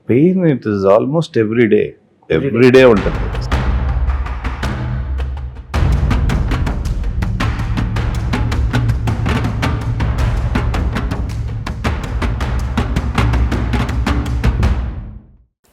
Pain it is almost every day ఉంటుంది.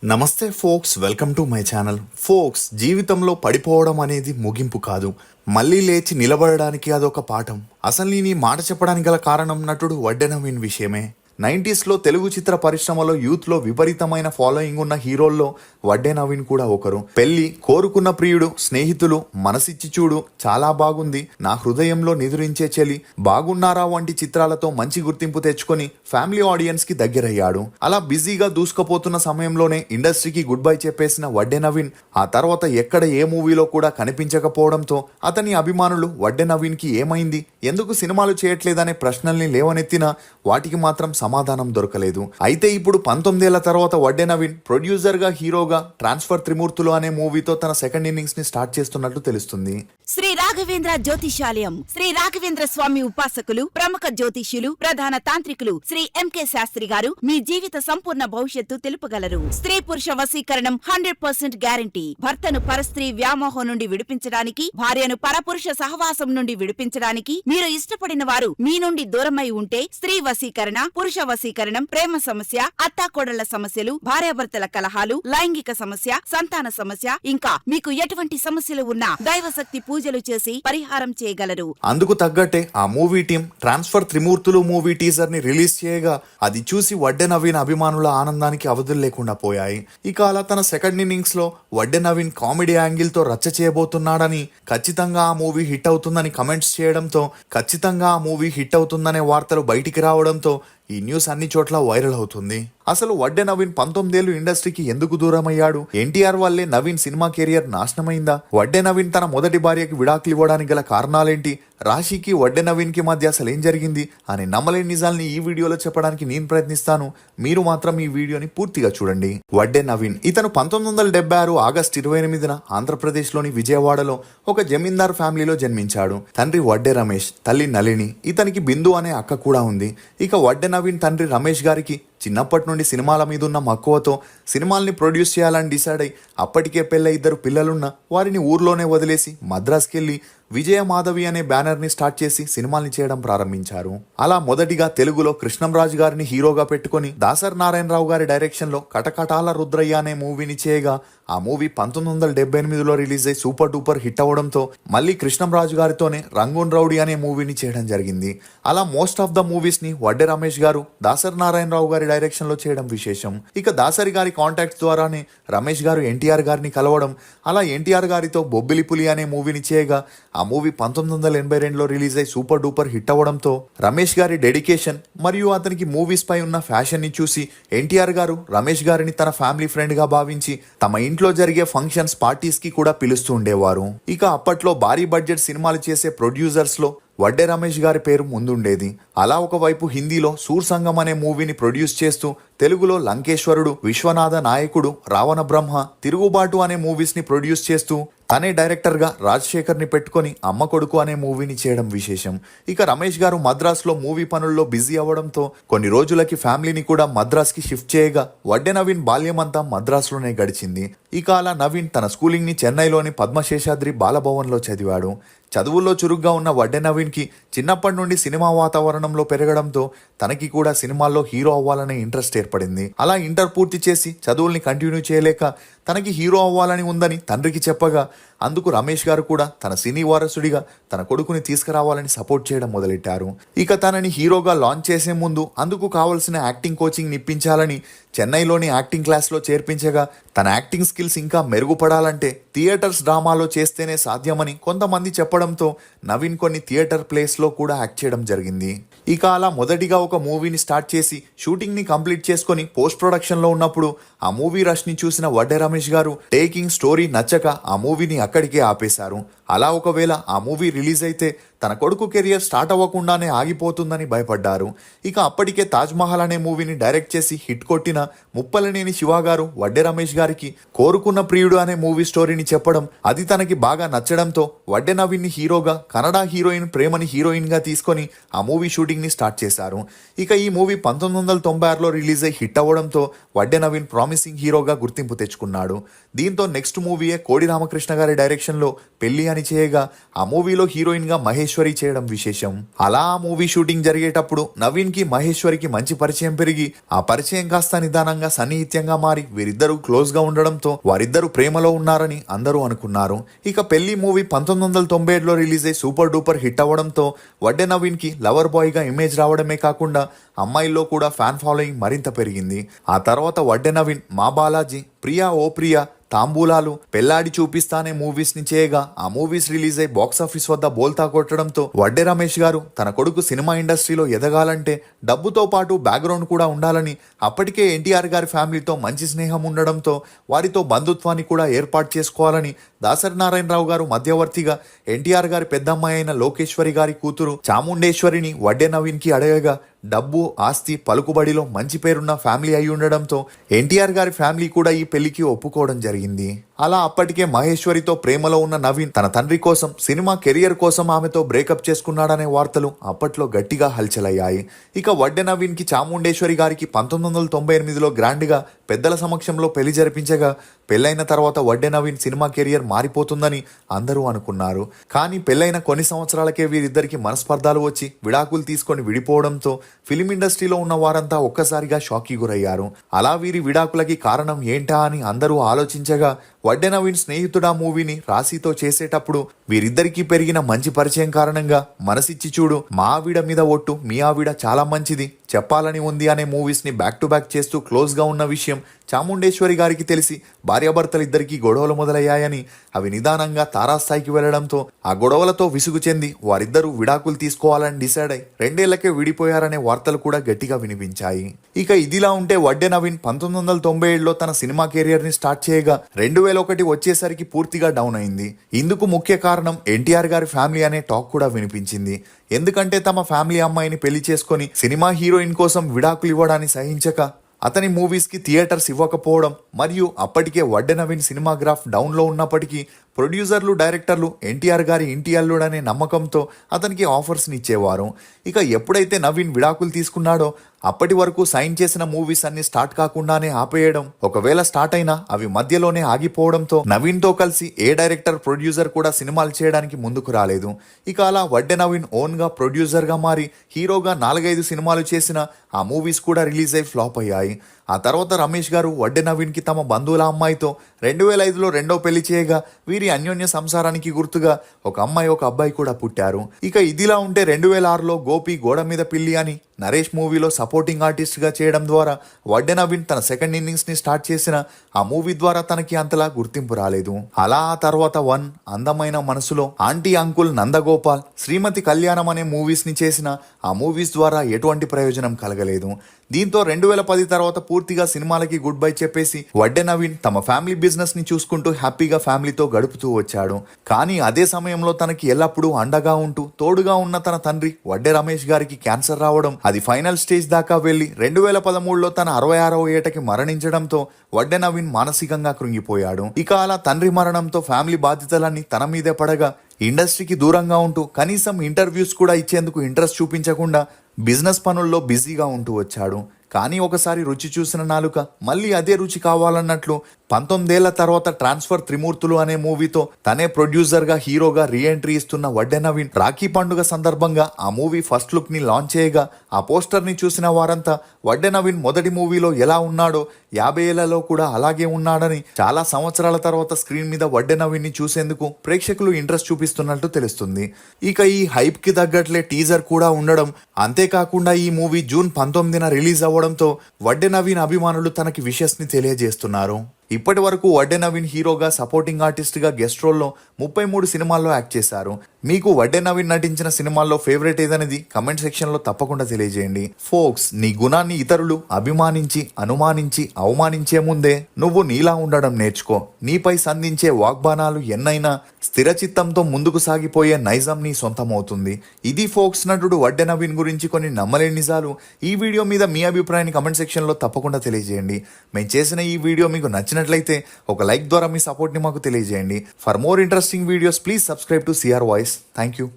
నమస్తే folks, welcome to my channel. Folks, జీవితంలో పడిపోవడం అనేది ముగింపు కాదు, మళ్ళీ లేచి నిలబడడానికి అదొక పాఠం. అసలు నేను ఈ మాట చెప్పడానికి గల కారణం నటుడు వడ్డే నవీన్ విషయమే. 90s తెలుగు చిత్ర పరిశ్రమలో యూత్లో విపరీతమైన ఫాలోయింగ్ ఉన్న హీరోల్లో వడ్డే నవీన్ కూడా ఒకరు. పెళ్లి, కోరుకున్న ప్రియుడు, స్నేహితులు, మనసిచ్చి చూడు, చాలా బాగుంది, నా హృదయంలో నిదురించే చెలి, బాగున్నారా వంటి చిత్రాలతో మంచి గుర్తింపు తెచ్చుకొని ఫ్యామిలీ ఆడియన్స్ కి దగ్గరయ్యాడు. అలా బిజీగా దూసుకుపోతున్న సమయంలోనే ఇండస్ట్రీకి గుడ్ బై చెప్పేసిన వడ్డే నవీన్ ఆ తర్వాత ఎక్కడ ఏ మూవీలో కూడా కనిపించకపోవడంతో అతని అభిమానులు వడ్డే నవీన్ కి ఏమైంది, ఎందుకు సినిమాలు చేయట్లేదనే ప్రశ్నల్ని లేవనెత్తినా వాటికి మాత్రం సమాధానం దొరకలేదు. అయితే ఇప్పుడు 19 ఏళ్ల తర్వాత వడ్డే నవీన్ ప్రొడ్యూసర్ గా, హీరోగా ట్రాన్స్ఫర్ త్రిమూర్తులు అనే మూవీతో తన సెకండ్ ఇన్నింగ్స్ ని స్టార్ట్ చేస్తున్నట్లు తెలుస్తుంది. శ్రీ రాఘవేంద్ర జ్యోతిషాలయం, శ్రీ రాఘవేంద్ర స్వామి ఉపాసకులు, ప్రముఖ జ్యోతిష్యులు, ప్రధాన తాంత్రికులు శ్రీ ఎంకే శాస్త్రి గారు మీ జీవిత సంపూర్ణ భవిష్యత్తు తెలుపగలరు. స్త్రీ పురుష వశీకరణం 100% గ్యారంటీ. భర్తను పరస్త్రీ వ్యామోహం నుండి విడిపించడానికి, భార్యను పరపురుష సహవాసం నుండి విడిపించడానికి, మీరు ఇష్టపడిన వారు మీ నుండి దూరమై ఉంటే స్త్రీ వశీకరణ, పురుష వశీకరణం, ప్రేమ సమస్య, అత్తాకోడళ్ల సమస్యలు, భార్యాభర్తల కలహాలు, లైంగిక సమస్య, సంతాన సమస్య, ఇంకా మీకు ఎటువంటి సమస్యలు ఉన్నా దైవశక్తి పూజలు చేసి పరిహారం చేయగలరు. అందుకు తగ్గట్టే ఆ మూవీ టీం ట్రాన్స్ఫర్ త్రిమూర్తులు మూవీ టీజర్ ని రిలీజ్ చేయగా అది చూసి వడ్డే నవీన్ అభిమానుల ఆనందానికి అవధులు లేకుండా పోయాయి. ఇక అలా తన సెకండ్ ఇన్నింగ్స్ లో వడ్డే నవీన్ కామెడీ యాంగిల్ తో రచ్చ చేయబోతున్నాడని, ఖచ్చితంగా ఆ మూవీ హిట్ అవుతుందని కమెంట్స్ చేయడంతో, ఖచ్చితంగా ఆ మూవీ హిట్ అవుతుందనే వార్తలు బయటికి రావడంతో ఈ న్యూస్ అన్ని చోట్ల వైరల్ అవుతుంది. అసలు వడ్డే నవీన్ 19 ఏళ్లు ఇండస్ట్రీకి ఎందుకు దూరం అయ్యాడు? ఎన్టీఆర్ వల్లే నవీన్ సినిమా కెరియర్ నాశనమైందా? వడ్డే నవీన్ తన మొదటి భార్యకి విడాకులు ఇవ్వడానికి గల కారణాలేంటి? రాశికి వడ్డే నవీన్ కి మధ్య అసలు ఏం జరిగింది అని నమ్మలేని నిజాల్ని ఈ వీడియోలో చెప్పడానికి నేను ప్రయత్నిస్తాను. మీరు మాత్రం ఈ వీడియోని పూర్తిగా చూడండి. వడ్డే నవీన్ ఇతను 1976 ఆగస్టు 28న ఆంధ్రప్రదేశ్ లోని విజయవాడలో ఒక జమీందార్ ఫ్యామిలీలో జన్మించాడు. తండ్రి వడ్డే రమేష్, తల్లి నళిని. ఇతనికి బిందు అనే అక్క కూడా ఉంది. ఇక వడ్డే నవీన్ తండ్రి రమేష్ గారికి చిన్నప్పటి నుండి సినిమాల మీద ఉన్న మక్కువతో సినిమాల్ని ప్రొడ్యూస్ చేయాలని డిసైడ్ అయి అప్పటికే పెళ్ళ 2 పిల్లలున్న వారిని ఊర్లోనే వదిలేసి మద్రాసుకెళ్లి విజయమాధవి అనే బ్యానర్ ని స్టార్ట్ చేసి సినిమాల్ని చేయడం ప్రారంభించారు. అలా మొదటిగా తెలుగులో కృష్ణంరాజు గారిని హీరోగా పెట్టుకుని దాసరి నారాయణరావు గారి డైరెక్షన్ లో కటకటాల రుద్రయ్య అనే మూవీని చేయగా ఆ మూవీ 1978లో రిలీజ్ అయి సూపర్ డూపర్ హిట్ అవడంతో మళ్ళీ కృష్ణంరాజు గారితోనే రంగూన్ రౌడీ అనే మూవీని చేయడం జరిగింది. అలా మోస్ట్ ఆఫ్ ద మూవీస్ ని వడ్డే రమేష్ గారు దాసరి నారాయణరావు గారి డైరెక్షన్ లో చేయడం విశేషం. ఇక దాసరి గారి కాంటాక్ట్స్ ద్వారానే రమేష్ గారు ఎన్టీఆర్ గారిని కలవడం, అలా ఎన్టీఆర్ గారితో బొబ్బిలి పులి అనే మూవీని చేయగా ఆ మూవీ 1982లో రిలీజ్ అయి సూపర్ డూపర్ హిట్ అవ్వడంతో రమేష్ గారి డెడికేషన్ మరియు అతనికి మూవీస్ పై ఉన్న ఫ్యాషన్ ని చూసి ఎన్టీఆర్ గారు రమేష్ గారిని తన ఫ్యామిలీ ఫ్రెండ్ గా భావించి తమ ఇంట్లో జరిగే ఫంక్షన్స్, పార్టీస్ కి కూడా పిలుస్తూ ఉండేవారు. ఇక అప్పట్లో భారీ బడ్జెట్ సినిమాలు చేసే ప్రొడ్యూసర్స్ లో వడ్డే రమేష్ గారి పేరు ముందుండేది. అలా ఒకవైపు హిందీలో సూర్ సంగం అనే మూవీని ప్రొడ్యూస్ చేస్తూ తెలుగులో లంకేశ్వరుడు, విశ్వనాథ నాయకుడు, రావణ బ్రహ్మ, తిరుగుబాటు అనే మూవీస్ ని ప్రొడ్యూస్ చేస్తూ తనే డైరెక్టర్ గా రాజశేఖర్ ని పెట్టుకుని అమ్మ కొడుకు అనే మూవీని చేయడం విశేషం. ఇక రమేష్ గారు మద్రాస్ లో మూవీ పనుల్లో బిజీ అవ్వడంతో కొన్ని రోజులకి ఫ్యామిలీని కూడా మద్రాస్ కి షిఫ్ట్ చేయగా వడ్డే నవీన్ బాల్యమంతా మద్రాస్ లోనే గడిచింది. ఇక అలా నవీన్ తన స్కూలింగ్ ని చెన్నైలోని పద్మశేషాద్రి బాలభవన్ లో చదివాడు. చదువుల్లో చురుగ్గా ఉన్న వడ్డే నవీన్ కి చిన్నప్పటి నుండి సినిమా వాతావరణంలో పెరగడంతో తనకి కూడా సినిమాల్లో హీరో అవ్వాలనే ఇంట్రెస్ట్ ఏర్పడింది. అలా ఇంటర్ పూర్తి చేసి చదువుల్ని కంటిన్యూ చేయలేక తనకి హీరో అవ్వాలని ఉందని తండ్రికి చెప్పగా అందుకు రమేష్ గారు కూడా తన సినీ వారసుడిగా తన కొడుకుని తీసుకురావాలని సపోర్ట్ చేయడం మొదలెట్టారు. ఇక తనని హీరోగా లాంచ్ చేసే ముందు అందుకు కావలసిన యాక్టింగ్ కోచింగ్ ఇప్పించాలని చెన్నైలోని యాక్టింగ్ క్లాస్లో చేర్పించగా తన యాక్టింగ్ స్కిల్స్ ఇంకా మెరుగుపడాలంటే థియేటర్స్ డ్రామాలో చేస్తేనే సాధ్యమని కొంతమంది చెప్పడంతో నవీన్ కొన్ని థియేటర్ ప్లేస్లో కూడా యాక్ట్ చేయడం జరిగింది. ఇక అలా మొదటిగా ఒక మూవీని స్టార్ట్ చేసి షూటింగ్ ని కంప్లీట్ చేసుకుని పోస్ట్ ప్రొడక్షన్ లో ఉన్నప్పుడు ఆ మూవీ రష్ ని చూసిన వడ్డే రమేష్ గారు టేకింగ్ స్టోరీ నచ్చక ఆ మూవీని అక్కడికే ఆపేశారు. అలా ఒకవేళ ఆ మూవీ రిలీజ్ అయితే తన కొడుకు కెరియర్ స్టార్ట్ అవ్వకుండానే ఆగిపోతుందని భయపడ్డారు. ఇక అప్పటికే తాజ్ మహల్ అనే మూవీని డైరెక్ట్ చేసి హిట్ కొట్టిన ముప్పలనేని శివ గారు వడ్డే రమేష్ గారికి కోరుకున్న ప్రియుడు అనే మూవీ స్టోరీని చెప్పడం, అది తనకి బాగా నచ్చడంతో వడ్డే నవీన్ ని హీరోగా, కన్నడ హీరోయిన్ ప్రేమని హీరోయిన్ గా తీసుకొని ఆ మూవీ షూటింగ్ ని స్టార్ట్ చేశారు. ఇక ఈ మూవీ 1996లో రిలీజ్ అయి హిట్ అవ్వడంతో వడ్డే నవీన్ ప్రామిసింగ్ హీరోగా గుర్తింపు తెచ్చుకున్నాడు. దీంతో నెక్స్ట్ మూవీయే కోడి రామకృష్ణ గారి డైరెక్షన్ లో పెళ్లి అని చేయగా ఆ మూవీలో హీరోయిన్ గా మహేశ్వరి చేయడం విశేషం. అలా ఆ మూవీ షూటింగ్ జరిగేటప్పుడు నవీన్ కి మహేశ్వరికి మంచి పరిచయం పెరిగి ఆ పరిచయం కాస్త నిదానంగా సన్నిహిత్యంగా మారి వీరిద్దరూ క్లోజ్ గా ఉండడంతో వారిద్దరూ ప్రేమలో ఉన్నారని అందరూ అనుకున్నారు. ఇక పెళ్లి మూవీ 1997లో రిలీజ్ అయి సూపర్ డూపర్ హిట్ అవ్వడంతో వడ్డే నవీన్ కి లవర్ బాయ్ గా ఇమేజ్ రావడమే కాకుండా అమ్మాయిల్లో కూడా ఫ్యాన్ ఫాలోయింగ్ మరింత పెరిగింది. ఆ తర్వాత వడ్డే నవీన్ మా బాలాజీ, ప్రియా ఓ ప్రియా, తాంబూలాలు, పెళ్లాడి చూపిస్తానే మూవీస్ ని చేయగా ఆ మూవీస్ రిలీజ్ అయి బాక్సాఫీస్ వద్ద బోల్తా కొట్టడంతో వడ్డే రమేష్ గారు తన కొడుకు సినిమా ఇండస్ట్రీలో ఎదగాలంటే డబ్బుతో పాటు బ్యాక్గ్రౌండ్ కూడా ఉండాలని, అప్పటికే ఎన్టీఆర్ గారి ఫ్యామిలీతో మంచి స్నేహం ఉండడంతో వారితో బంధుత్వాన్ని కూడా ఏర్పాటు చేసుకోవాలని దాసరి నారాయణరావు గారు మధ్యవర్తిగా ఎన్టీఆర్ గారి పెద్దమ్మాయి అయిన లోకేశ్వరి గారి కూతురు చాముండేశ్వరిని వడ్డే నవీన్ కి అడగగా డబ్బు, ఆస్తి, పలుకుబడిలో మంచి పేరున్న ఫ్యామిలీ అయి ఉండడంతో ఎన్టీఆర్ గారి ఫ్యామిలీ కూడా ఈ పెళ్లికి ఒప్పుకోవడం జరిగింది. అలా అప్పటికే మహేశ్వరితో ప్రేమలో ఉన్న నవీన్ తన తండ్రి కోసం, సినిమా కెరియర్ కోసం ఆమెతో బ్రేకప్ చేసుకున్నాడనే వార్తలు అప్పట్లో గట్టిగా హల్చలయ్యాయి. ఇక వడ్డే నవీన్ కి చాముండేశ్వరి గారికి 1998లో గ్రాండ్ గా పెద్దల సమక్షంలో పెళ్లి జరిపించగా పెళ్లైన తర్వాత వడ్డే నవీన్ సినిమా కెరియర్ మారిపోతుందని అందరూ అనుకున్నారు. కానీ పెళ్లైన కొన్ని సంవత్సరాలకే వీరిద్దరికి మనస్పర్ధాలు వచ్చి విడాకులు తీసుకొని విడిపోవడంతో ఫిలిం ఇండస్ట్రీలో ఉన్న వారంతా ఒక్కసారిగా షాక్కి గురయ్యారు. అలా వీరి విడాకులకి కారణం ఏంటా అని అందరూ ఆలోచించగా వడ్డే నవీన్ స్నేహితుడా మూవీని రాశితో చేసేటప్పుడు వీరిద్దరికీ పెరిగిన మంచి పరిచయం కారణంగా మనసిచ్చి చూడు, మా ఆవిడ మీద ఒట్టు, మీ ఆవిడ చాలా మంచిది, చెప్పాలని ఉంది అనే మూవీస్ ని బ్యాక్ టు బ్యాక్ చేస్తూ క్లోజ్ గా ఉన్న విషయం చాముండేశ్వరి గారికి తెలిసి భార్యాభర్తలిద్దరికీ గొడవలు మొదలయ్యాయని, అవి నిదానంగా తారాస్థాయికి వెళ్లడంతో ఆ గొడవలతో విసుగు చెంది వారిద్దరూ విడాకులు తీసుకోవాలని డిసైడ్ అయి 2 ఏళ్లకే విడిపోయారనే వార్తలు కూడా గట్టిగా వినిపించాయి. ఇక ఇదిలా ఉంటే వడ్డే నవీన్ 1997లో తన సినిమా కెరియర్ ని స్టార్ట్ చేయగా 2001 వచ్చేసరికి పూర్తిగా డౌన్ అయింది. ఇందుకు ముఖ్య కారణం ఎన్టీఆర్ గారి ఫ్యామిలీ అనే టాక్ కూడా వినిపించింది. ఎందుకంటే తమ ఫ్యామిలీ అమ్మాయిని పెళ్లి చేసుకొని సినిమా హీరోయిన్ కోసం విడాకులు ఇవ్వడాన్ని సహించక అతని మూవీస్ కి థియేటర్స్ ఇవ్వకపోవడం, మరియు అప్పటికే వడ్డే నవీన్ సినిమాగ్రాఫ్ డౌన్ లో ఉన్నప్పటికీ ప్రొడ్యూసర్లు, డైరెక్టర్లు ఎన్టీఆర్ గారి ఇంటి అల్లుడనే నమ్మకంతో అతనికి ఆఫర్స్ని ఇచ్చేవారు. ఇక ఎప్పుడైతే నవీన్ విడాకులు తీసుకున్నాడో అప్పటి వరకు సైన్ చేసిన మూవీస్ అన్ని స్టార్ట్ కాకుండానే ఆపేయడం, ఒకవేళ స్టార్ట్ అయినా అవి మధ్యలోనే ఆగిపోవడంతో నవీన్తో కలిసి ఏ డైరెక్టర్, ప్రొడ్యూసర్ కూడా సినిమాలు చేయడానికి ముందుకు రాలేదు. ఇక అలా వడ్డే నవీన్ ఓన్ గా ప్రొడ్యూసర్ గా మారి హీరోగా 4-5 సినిమాలు చేసిన ఆ మూవీస్ కూడా రిలీజ్ అయి ఫ్లాప్ అయ్యాయి. ఆ తర్వాత రమేష్ గారు వడ్డే నవీన్ కి తమ బంధువుల అమ్మాయితో 2005లో రెండో పెళ్లి చేయగా వీరి అన్యోన్య సంసారానికి గుర్తుగా ఒక అమ్మాయి, ఒక అబ్బాయి కూడా పుట్టారు. ఇక ఇదిలా ఉంటే 2006లో గోపి గోడ మీద పిల్లి అని నరేష్ మూవీలో సపోర్టింగ్ ఆర్టిస్ట్ గా చేయడం ద్వారా వడ్డే నవీన్ తన సెకండ్ ఇన్నింగ్స్ ని స్టార్ట్ చేసిన ఆ మూవీ ద్వారా తనకి అంతలా గుర్తింపు రాలేదు. అలా ఆ తర్వాత 1, అందమైన మనసులో, ఆంటీ అంకుల్, నందగోపాల్, శ్రీమతి కళ్యాణం అనే మూవీస్ ని చేసిన ఆ మూవీస్ ద్వారా ఎటువంటి ప్రయోజనం కలగలేదు. దీంతో 2010 తర్వాత పూర్తిగా సినిమాలకి గుడ్ బై చెప్పేసి వడ్డే నవీన్ తమ ఫ్యామిలీ బిజినెస్ ని చూసుకుంటూ హ్యాపీగా ఫ్యామిలీతో గడుపుతూ వచ్చాడు. కానీ అదే సమయంలో తనకి ఎల్లప్పుడూ అండగా ఉంటూ తోడుగా ఉన్న తన తండ్రి వడ్డే రమేష్ గారికి క్యాన్సర్ రావడం, అది ఫైనల్ స్టేజ్ దాకా వెళ్లి 2013లో తన 66వ ఏటకి మరణించడంతో వడ్డే నవీన్ మానసికంగా కృంగిపోయాడు. ఇక అలా తండ్రి మరణంతో ఫ్యామిలీ బాధ్యతలన్నీ తన మీదే పడగా ఇండస్ట్రీకి దూరంగా ఉంటూ కనీసం ఇంటర్వ్యూస్ కూడా ఇచ్చేందుకు ఇంట్రెస్ట్ చూపించకుండా బిజినెస్ పనుల్లో బిజీగా ఉంటూ వచ్చాడు. కానీ ఒకసారి రుచి చూసిన నాలుక మళ్ళీ అదే రుచి కావాలన్నట్లు 19 ఏళ్ల తర్వాత ట్రాన్స్ఫర్ త్రిమూర్తులు అనే మూవీతో తనే ప్రొడ్యూసర్ గా, హీరోగా రీఎంట్రీ ఇస్తున్న వడ్డే నవీన్ రాఖీ పండుగ సందర్భంగా ఆ మూవీ ఫస్ట్ లుక్ ని లాంచ్ చేయగా ఆ పోస్టర్ ని చూసిన వారంతా వడ్డే నవీన్ మొదటి మూవీలో ఎలా ఉన్నాడో 50 ఏళ్లలో కూడా అలాగే ఉన్నాడని, చాలా సంవత్సరాల తర్వాత స్క్రీన్ మీద వడ్డే నవీన్ ని చూసేందుకు ప్రేక్షకులు ఇంట్రెస్ట్ చూపిస్తున్నట్టు తెలుస్తుంది. ఇక ఈ హైప్ కి తగ్గట్లే టీజర్ కూడా ఉండడం, అంతేకాకుండా ఈ మూవీ జూన్ 19న రిలీజ్ అవ్వడంతో వడ్డే నవీన్ అభిమానులు తనకి విషెస్ ని తెలియజేస్తున్నారు. ఇప్పటి వరకు వడ్డే నవీన్ హీరోగా, సపోర్టింగ్ ఆర్టిస్ట్ గా, గెస్ట్ రోల్లో 33 సినిమాల్లో యాక్ట్ చేశారు. మీకు వడ్డే నవీన్ నటించిన సినిమాల్లో ఫేవరెట్ ఏదనేది కమెంట్ సెక్షన్ లో తప్పకుండా తెలియజేయండి. ఫోక్స్, నీ గుణాన్ని ఇతరులు అభిమానించి, అనుమానించి, అవమానించే ముందే నువ్వు నీలా ఉండడం నేర్చుకో. నీపై సంధించే వాగ్బానాలు ఎన్నైనా స్థిరచిత్తంతో ముందుకు సాగిపోయే నైజం నీ సొంతమవుతుంది. ఇది ఫోక్స్ నటుడు వడ్డే నవీన్ గురించి కొన్ని నమ్మలేని నిజాలు. ఈ వీడియో మీద మీ అభిప్రాయాన్ని కమెంట్ సెక్షన్ లో తప్పకుండా తెలియజేయండి. మేము చేసిన ఈ వీడియో మీకు నచ్చినట్లయితే ఒక లైక్ ద్వారా మీ సపోర్ట్ ని మాకు తెలియజేయండి. For more interesting videos please subscribe to CR voice. Thank you.